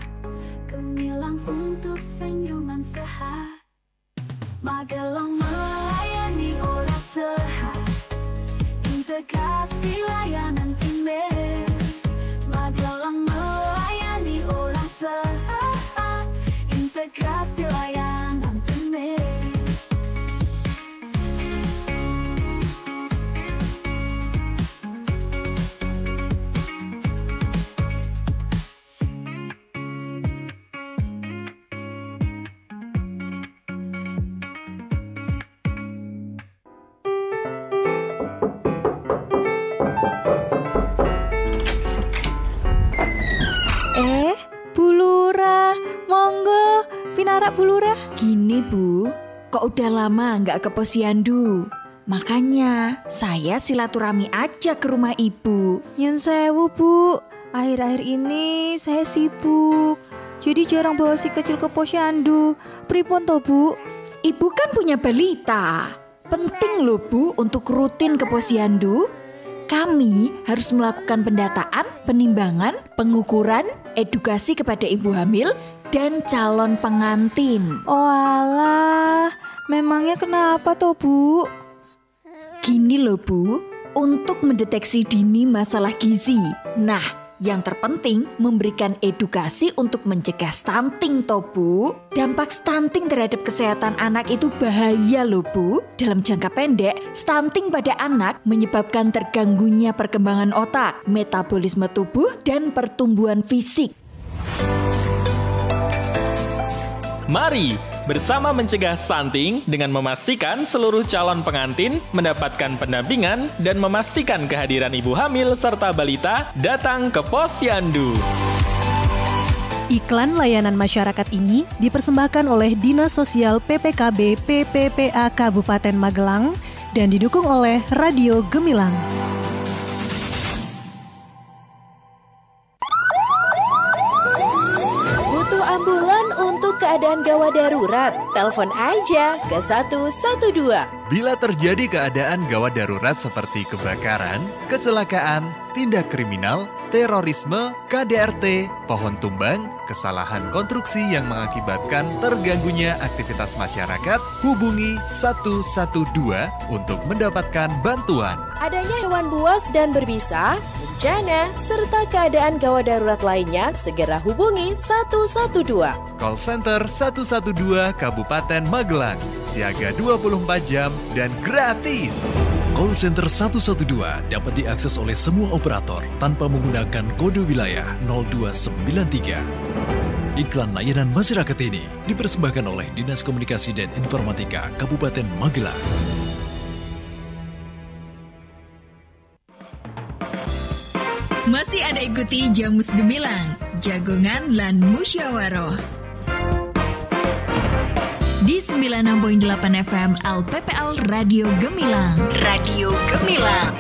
Gemilang untuk senyuman sehat. Magelang melayani orang sehat, integrasi layanan primer. Magelang melayani orang sehat, integrasi layanan primer. Bu Lurah, monggo pinarak Bu Lurah. Gini Bu, kok udah lama nggak ke posyandu? Makanya saya silaturahmi aja ke rumah ibu. Nyun sewu Bu, akhir-akhir ini saya sibuk, jadi jarang bawa si kecil ke posyandu. Pripun toh Bu? Ibu kan punya balita. Penting loh Bu untuk rutin ke posyandu. Kami harus melakukan pendataan, penimbangan, pengukuran, edukasi kepada ibu hamil dan calon pengantin. Oh alah, memangnya kenapa toh Bu? Gini loh Bu, untuk mendeteksi dini masalah gizi. Nah, yang terpenting memberikan edukasi untuk mencegah stunting toh Bu. Dampak stunting terhadap kesehatan anak itu bahaya loh Bu. Dalam jangka pendek, stunting pada anak menyebabkan terganggunya perkembangan otak, metabolisme tubuh, dan pertumbuhan fisik. Mari bersama mencegah stunting dengan memastikan seluruh calon pengantin mendapatkan pendampingan dan memastikan kehadiran ibu hamil serta balita datang ke posyandu. Iklan layanan masyarakat ini dipersembahkan oleh Dinas Sosial PPKB PPPA Kabupaten Magelang dan didukung oleh Radio Gemilang. Butuh ambulan untuk keadaan gawat darurat? Telepon aja ke 112. Bila terjadi keadaan gawat darurat seperti kebakaran, kecelakaan, tindak kriminal, terorisme, KDRT, pohon tumbang, kesalahan konstruksi yang mengakibatkan terganggunya aktivitas masyarakat, hubungi 112 untuk mendapatkan bantuan. Adanya hewan buas dan berbisa, bencana, serta keadaan gawat darurat lainnya, segera hubungi 112. Call Center 112 Kabupaten Magelang, siaga 24 jam dan gratis. Call Center 112 dapat diakses oleh semua operator tanpa menggunakan kode wilayah 0293. Iklan layanan masyarakat ini dipersembahkan oleh Dinas Komunikasi dan Informatika Kabupaten Magelang. Masih Anda ikuti Jamus Gemilang, Jagongan lan Musyawaroh. Di 96.8 FM LPPL Radio Gemilang. Radio Gemilang.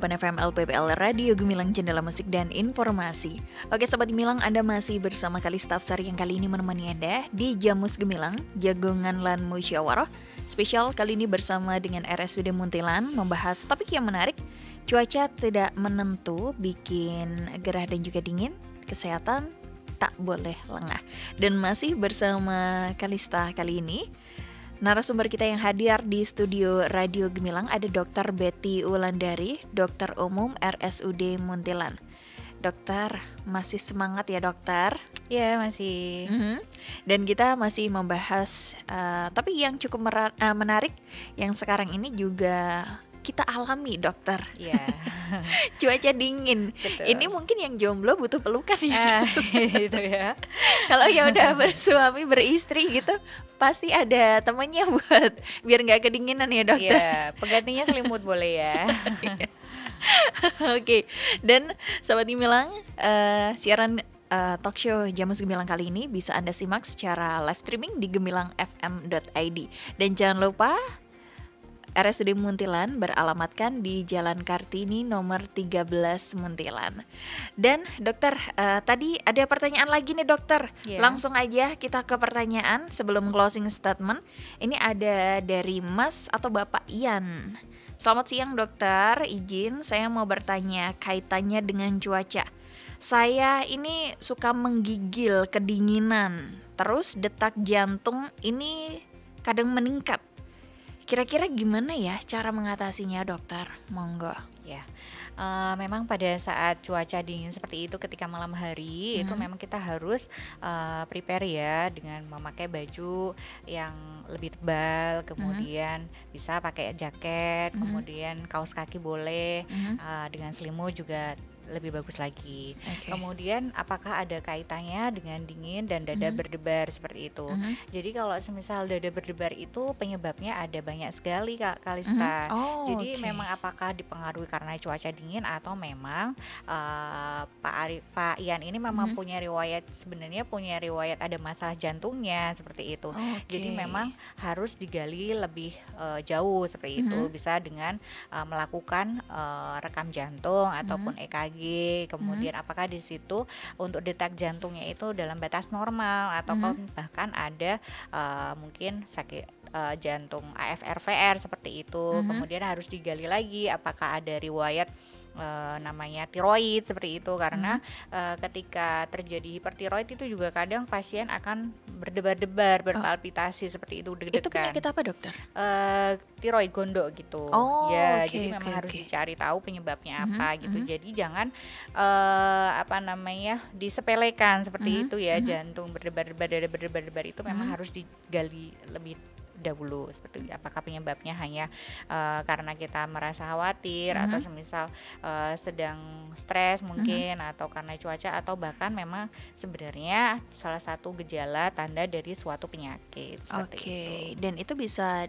FM LPPL Radio Gemilang, Jendela Musik dan Informasi. Oke Sobat Gemilang, Anda masih bersama Kalista Apsari yang kali ini menemani Anda di Jamus Gemilang, Jagongan lan Musyawaroh. Spesial kali ini bersama dengan RSUD Muntilan membahas topik yang menarik. Cuaca tidak menentu, bikin gerah dan juga dingin. Kesehatan tak boleh lengah. Dan masih bersama Kalista kali ini, narasumber kita yang hadir di studio Radio Gemilang ada Dr. Betty Wulandari, Dokter Umum RSUD Muntilan. Dokter, masih semangat ya dokter? Ya, masih. Dan kita masih membahas topik yang cukup menarik yang sekarang ini juga kita alami dokter. Ya. Cuaca dingin. Betul. Ini mungkin yang jomblo butuh pelukan ya. Gitu ya. Kalau yang udah bersuami beristri gitu, pasti ada temannya buat biar nggak kedinginan ya dokter. Iya, penggantinya selimut boleh ya. Oke. Dan Sobat Gemilang, siaran talk show Jamus Gemilang kali ini bisa Anda simak secara live streaming di gemilangfm.id. Dan jangan lupa RSUD Muntilan beralamatkan di Jalan Kartini nomor 13 Muntilan. Dan dokter, tadi ada pertanyaan lagi nih dokter. Langsung aja kita ke pertanyaan sebelum closing statement. Ini ada dari Mas atau Bapak Ian. Selamat siang dokter, izin saya mau bertanya kaitannya dengan cuaca. Saya ini suka menggigil kedinginan, terus detak jantung ini kadang meningkat. Kira-kira gimana ya cara mengatasinya dokter? Monggo. Ya, memang pada saat cuaca dingin seperti itu ketika malam hari itu memang kita harus prepare ya dengan memakai baju yang lebih tebal, kemudian bisa pakai jaket, kemudian kaos kaki boleh, dengan selimut juga lebih bagus lagi. Kemudian apakah ada kaitannya dengan dingin dan dada berdebar seperti itu? Jadi kalau semisal dada berdebar itu penyebabnya ada banyak sekali Kak Kalista. Jadi memang apakah dipengaruhi karena cuaca dingin atau memang Pak Ian ini memang punya riwayat, sebenarnya punya riwayat ada masalah jantungnya seperti itu. Jadi memang harus digali lebih jauh seperti itu, bisa dengan melakukan rekam jantung ataupun EKG. Kemudian apakah di situ untuk detak jantungnya itu dalam batas normal atau bahkan ada mungkin sakit jantung AFR/VR seperti itu. Kemudian harus digali lagi apakah ada riwayat namanya tiroid seperti itu, karena ketika terjadi hipertiroid itu juga kadang pasien akan berdebar-debar, berpalpitasi seperti itu, deg-degan. Itu penyakit apa dokter? Tiroid gondok gitu. Jadi memang harus dicari tahu penyebabnya apa gitu. Jadi jangan disepelekan seperti itu ya. Jantung berdebar-debar, dada berdebar-debar itu memang harus digali lebih dahulu seperti apakah penyebabnya hanya karena kita merasa khawatir atau semisal sedang stres mungkin atau karena cuaca atau bahkan memang sebenarnya salah satu gejala tanda dari suatu penyakit seperti itu. Dan itu bisa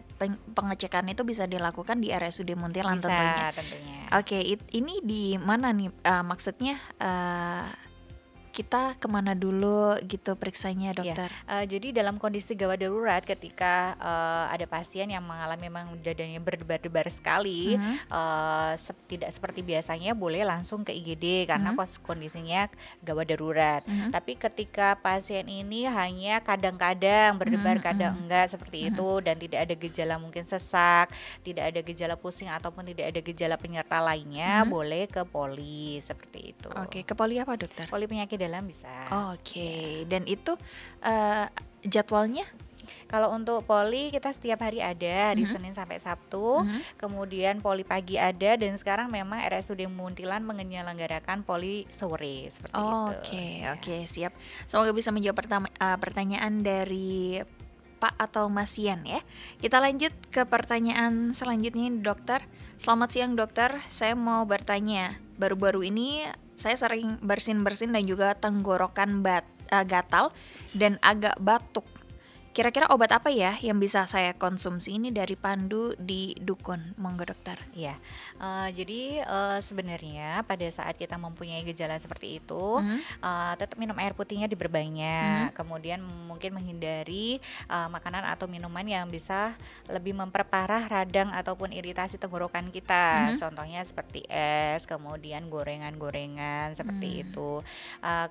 pengecekan itu bisa dilakukan di RSUD Muntilan tentunya. Ini di mana nih maksudnya kita kemana dulu gitu periksanya dokter? Jadi dalam kondisi gawat darurat ketika ada pasien yang mengalami memang dadanya berdebar-debar sekali, tidak seperti biasanya boleh langsung ke IGD karena kondisinya gawat darurat. Tapi ketika pasien ini hanya kadang-kadang berdebar, kadang enggak seperti itu dan tidak ada gejala mungkin sesak, tidak ada gejala pusing ataupun tidak ada gejala penyerta lainnya, boleh ke poli seperti itu. Ke poli apa dokter? Poli penyakit dalam bisa. Dan itu jadwalnya? Kalau untuk poli kita setiap hari ada, hari Senin sampai Sabtu. Kemudian poli pagi ada dan sekarang memang RSUD Muntilan menyelenggarakan poli sore seperti itu. Siap. Semoga bisa menjawab pertanyaan dari Pak atau Mas Ian ya. Kita lanjut ke pertanyaan selanjutnya dokter. Selamat siang dokter, saya mau bertanya. Baru-baru ini saya sering bersin-bersin dan juga tenggorokan gatal dan agak batuk. Kira-kira obat apa ya yang bisa saya konsumsi? Ini dari Pandu di Dukun. Monggo dokter. Jadi sebenarnya pada saat kita mempunyai gejala seperti itu, tetap minum air putihnya diperbanyak. Kemudian mungkin menghindari makanan atau minuman yang bisa lebih memperparah radang ataupun iritasi tenggorokan kita. Contohnya seperti es, kemudian gorengan-gorengan seperti itu.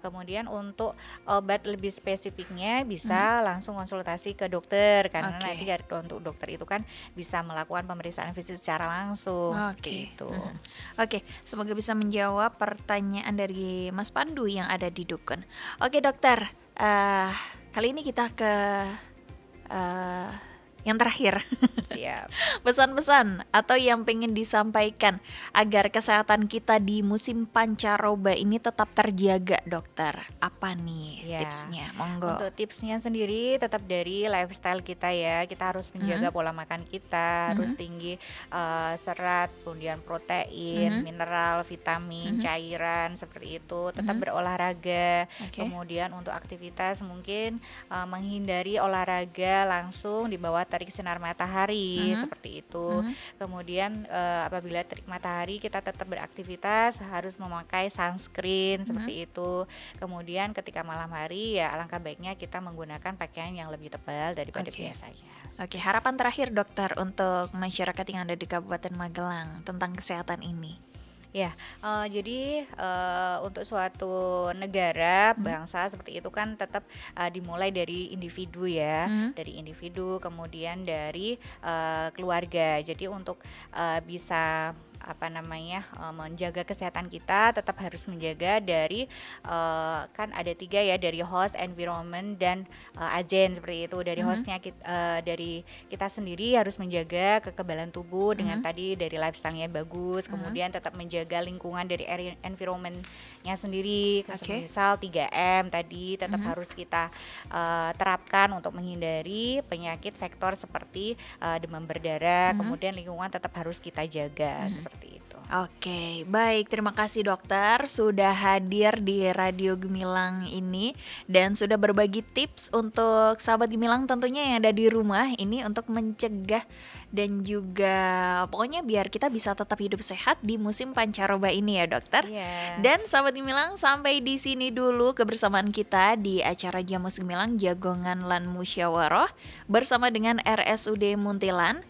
Kemudian untuk obat lebih spesifiknya bisa langsung konsultasi ke dokter karena nanti untuk dokter itu kan bisa melakukan pemeriksaan fisik secara langsung seperti itu. Semoga bisa menjawab pertanyaan dari Mas Pandu yang ada di Dukun. Dokter, kali ini kita ke yang terakhir. Siap. Pesan-pesan atau yang pengen disampaikan agar kesehatan kita di musim pancaroba ini tetap terjaga, dokter. Apa nih tipsnya? Monggo. Untuk tipsnya sendiri tetap dari lifestyle kita ya. Kita harus menjaga pola makan kita, harus tinggi serat, kemudian protein, mineral, vitamin, cairan seperti itu. Tetap berolahraga. Kemudian untuk aktivitas mungkin menghindari olahraga langsung di bawah terik sinar matahari seperti itu. Kemudian apabila terik matahari kita tetap beraktivitas harus memakai sunscreen seperti itu. Kemudian ketika malam hari ya alangkah baiknya kita menggunakan pakaian yang lebih tebal daripada biasanya. Oke, harapan terakhir dokter untuk masyarakat yang ada di Kabupaten Magelang tentang kesehatan ini. Ya, jadi untuk suatu negara, bangsa seperti itu kan tetap dimulai dari individu ya, dari individu, kemudian dari keluarga. Jadi untuk bisa menjaga kesehatan kita tetap harus menjaga dari kan ada 3 ya, dari host, environment dan agen seperti itu. Dari hostnya dari kita sendiri harus menjaga kekebalan tubuh dengan tadi dari lifestyle-nya bagus, kemudian tetap menjaga lingkungan dari environment-nya sendiri. Misal 3M tadi tetap harus kita terapkan untuk menghindari penyakit vektor seperti demam berdarah, kemudian lingkungan tetap harus kita jaga seperti itu. Oke, baik, terima kasih dokter sudah hadir di Radio Gemilang ini dan sudah berbagi tips untuk sahabat Gemilang tentunya yang ada di rumah ini untuk mencegah dan juga pokoknya biar kita bisa tetap hidup sehat di musim pancaroba ini ya dokter. Dan sahabat Gemilang, sampai di sini dulu kebersamaan kita di acara Jamus Gemilang Jagongan Lan Musyawarah bersama dengan RSUD Muntilan.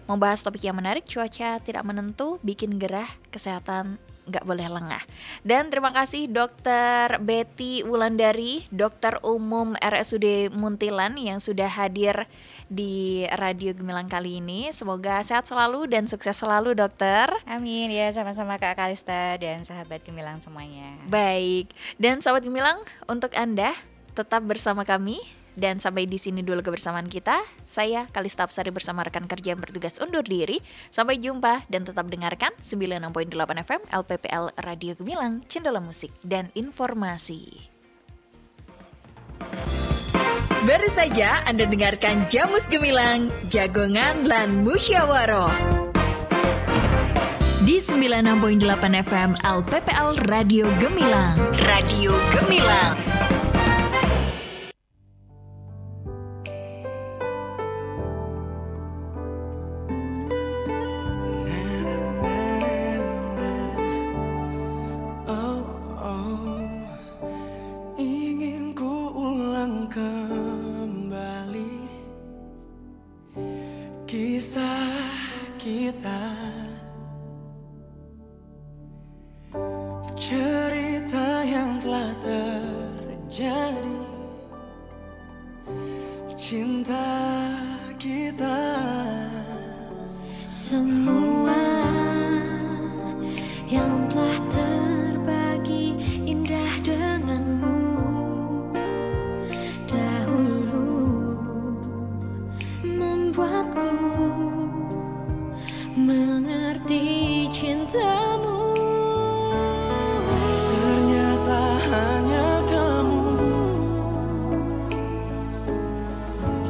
Membahas topik yang menarik, cuaca tidak menentu, bikin gerah, kesehatan nggak boleh lengah. Dan terima kasih Dr. Betty Wulandari, Dokter Umum RSUD Muntilan yang sudah hadir di Radio Gemilang kali ini. Semoga sehat selalu dan sukses selalu dokter. Amin ya, sama-sama Kak Kalista dan sahabat Gemilang semuanya. Baik, dan sahabat Gemilang, untuk Anda tetap bersama kami. Dan sampai di sini dulu kebersamaan kita. Saya Kalista Apsari bersama rekan kerja yang bertugas undur diri. Sampai jumpa dan tetap dengarkan 96.8 FM LPPL Radio Gemilang, Cendela Musik dan Informasi. Baru saja Anda dengarkan Jamus Gemilang, Jagongan Lan Musyawarah di 96.8 FM LPPL Radio Gemilang. Radio Gemilang. Cerita yang telah terjadi, cinta kita, semua yang telah terbagi indah denganmu dahulu membuatku mengerti cintamu. Hanya kamu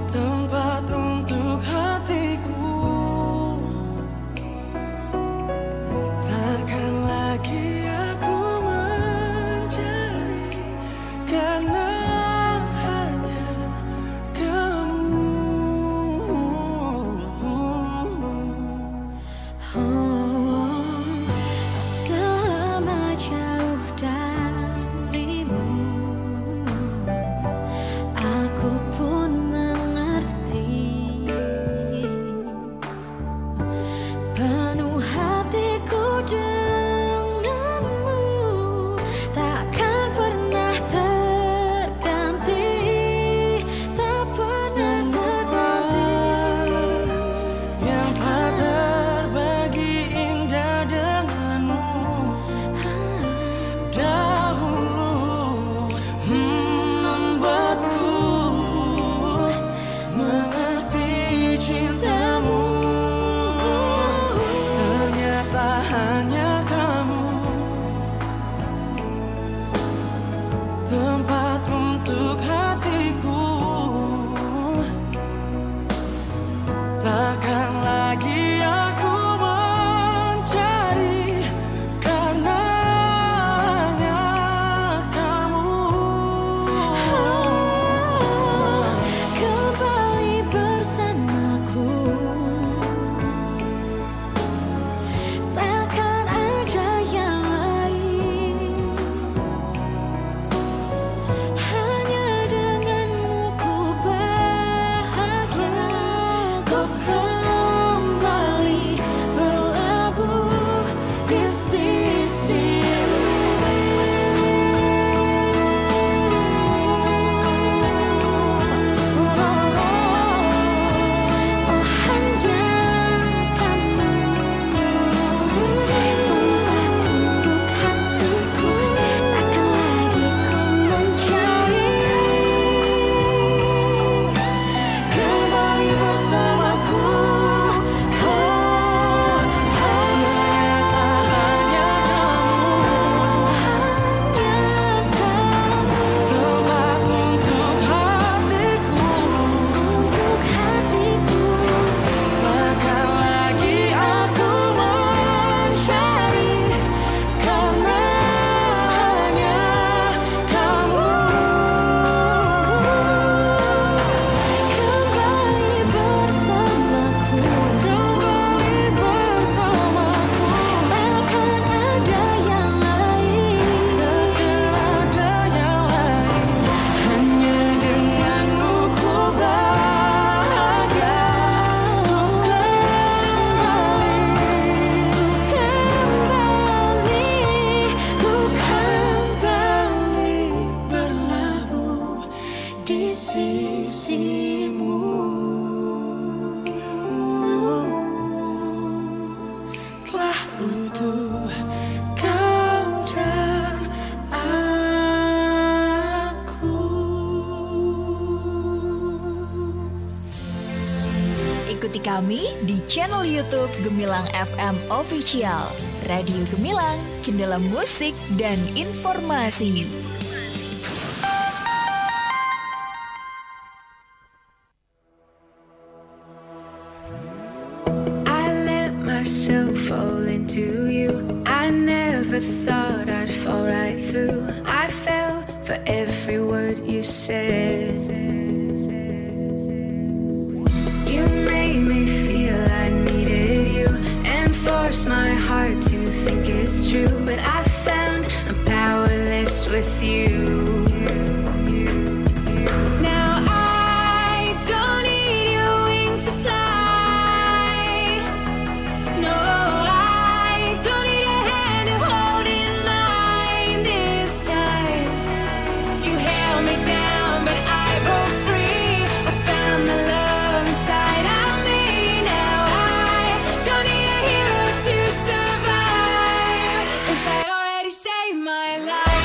tempat untuk hatiku, takkan lagi aku mencari karena hanya kamu. Selama jauh darimu, aku pun mengerti. Penuh hatiku denganmu, takkan pernah terganti, tak pernah terganti. Yang telah terbagi indah denganmu dahulu membuatku mengerti cintamu. Ternyata hanya kamu tempat untuk hatiku, takkan lagi aku mencari karena hanya kamu. Kembali bersamaku kembali berlabuh di sisimu. Oh hanya kamu, tempat untuk hatiku, takkan lagi ku mencari. Kembali bersamaku, tempat untuk hatiku, takkan lagi aku mencari, karena hanya kamu. Kembali bersamaku, takkan ada yang lain, hanya denganmu ku bahagia. Ku kembali berlabuh di sisimu. Telah utuh kau dan aku. Ikuti kami di channel YouTube Gemilang FM Official. Radio Gemilang, jendela musik dan informasi. I let myself fall into you. I never thought I'd fall right through. I fell for every word you said. You made me feel I needed you and forced my heart to think it's true. But I found I'm powerless with you. Now I don't need your wings to fly. No, I don't need a hand to hold in mine this time. You held me down, but I broke free. I found the love inside of me. Now I don't need a hero to survive, 'cause I already saved my life.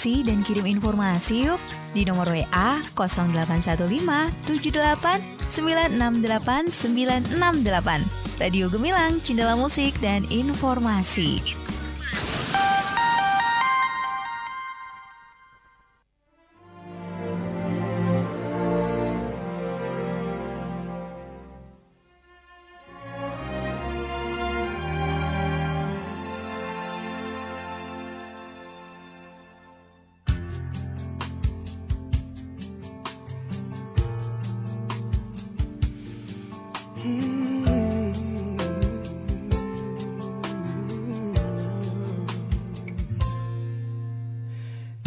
konsultasi dan kirim informasi yuk di nomor WA 0815 78 968 968. Radio Gemilang, Cendela Musik dan Informasi.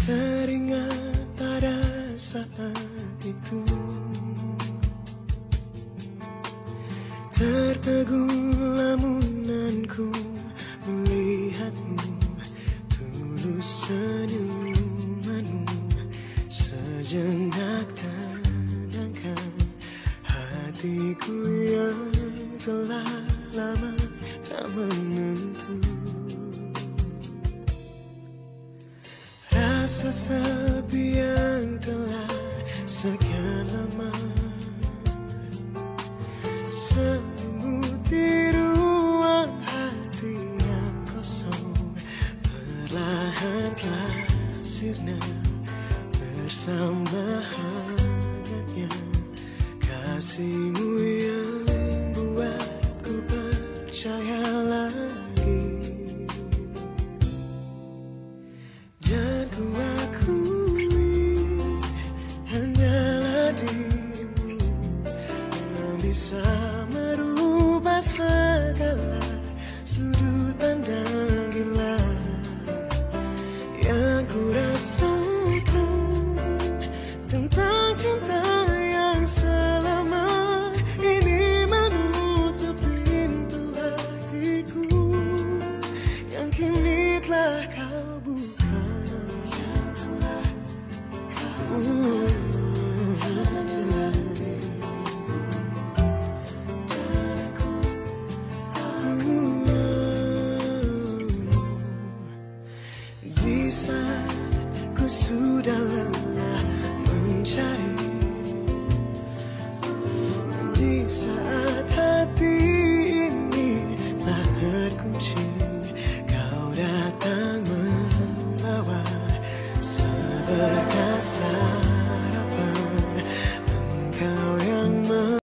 Teringat pada saat itu, tertegun lamunanku melihatmu, tulus senyumanmu, sejenak tenangkan hatiku yang telah lama tak menentu. Rasa sepi yang telah sekian lama semut di ruang hati yang kosong, perlahan telah sirna bersama hangatnya kasihmu yang buatku percaya lagi. Dan ku akui hanyalah dirimu yang bisa merubah segala sudut pandang gila yang ku rasakan tentang cinta yang selama ini menutup pintu hatiku yang kini telah kau buka. Di saat ku sudah lelah mencari, di saat hati ini telah terkunci, kau datang membawa seberkas